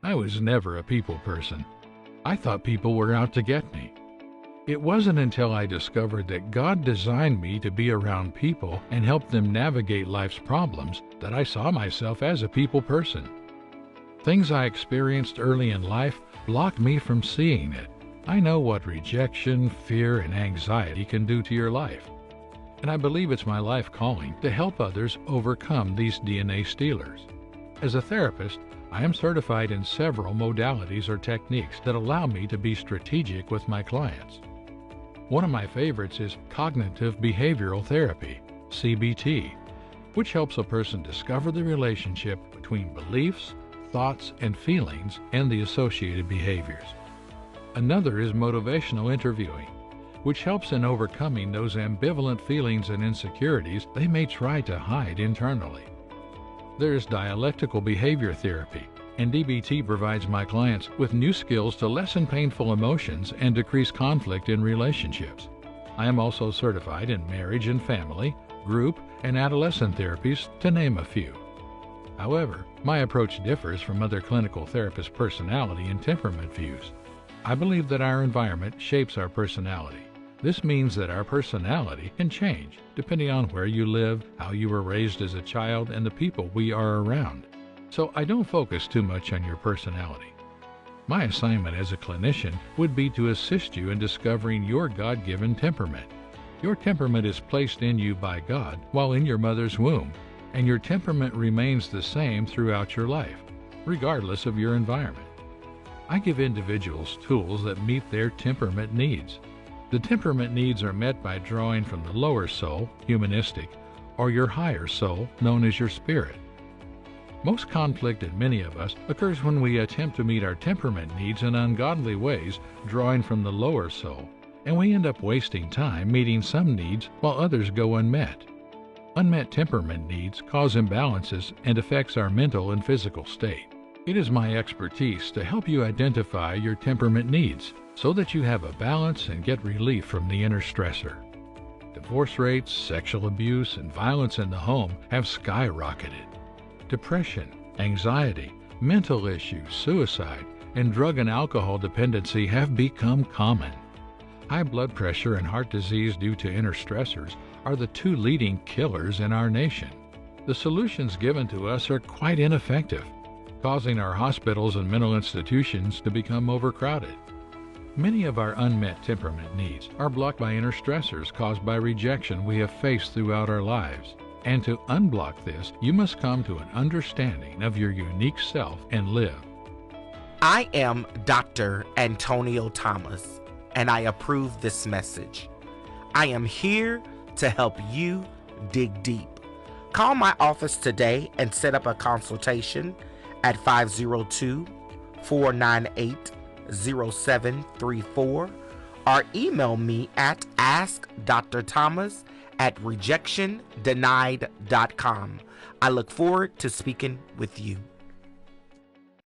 I was never a people person. I thought people were out to get me. It wasn't until I discovered that God designed me to be around people and help them navigate life's problems that I saw myself as a people person. Things I experienced early in life blocked me from seeing it. I know what rejection, fear, and anxiety can do to your life, and I believe it's my life calling to help others overcome these DNA stealers. As a therapist, I am certified in several modalities or techniques that allow me to be strategic with my clients. One of my favorites is cognitive behavioral therapy, CBT, which helps a person discover the relationship between beliefs, thoughts, and feelings and the associated behaviors. Another is motivational interviewing, which helps in overcoming those ambivalent feelings and insecurities they may try to hide internally. There is dialectical behavior therapy, and DBT provides my clients with new skills to lessen painful emotions and decrease conflict in relationships. I am also certified in marriage and family, group, and adolescent therapies, to name a few. However, my approach differs from other clinical therapist personality and temperament views. I believe that our environment shapes our personality. This means that our personality can change depending on where you live, how you were raised as a child, and the people we are around. So I don't focus too much on your personality. My assignment as a clinician would be to assist you in discovering your God-given temperament. Your temperament is placed in you by God while in your mother's womb, and your temperament remains the same throughout your life, regardless of your environment. I give individuals tools that meet their temperament needs. The temperament needs are met by drawing from the lower soul, humanistic, or your higher soul, known as your spirit. Most conflict in many of us occurs when we attempt to meet our temperament needs in ungodly ways, drawing from the lower soul, and we end up wasting time meeting some needs while others go unmet. Unmet temperament needs cause imbalances and affects our mental and physical state. It is my expertise to help you identify your temperament needs so that you have a balance and get relief from the inner stressor. Divorce rates, sexual abuse, and violence in the home have skyrocketed. Depression, anxiety, mental issues, suicide, and drug and alcohol dependency have become common. High blood pressure and heart disease due to inner stressors are the two leading killers in our nation. The solutions given to us are quite ineffective, causing our hospitals and mental institutions to become overcrowded. Many of our unmet temperament needs are blocked by inner stressors caused by rejection we have faced throughout our lives. And to unblock this, you must come to an understanding of your unique self and live. I am Dr. Antonio Thomas, and I approve this message. I am here to help you dig deep. Call my office today and set up a consultation at 502-498-0734 or email me at askdrthomas@rejectiondenied.com. I look forward to speaking with you.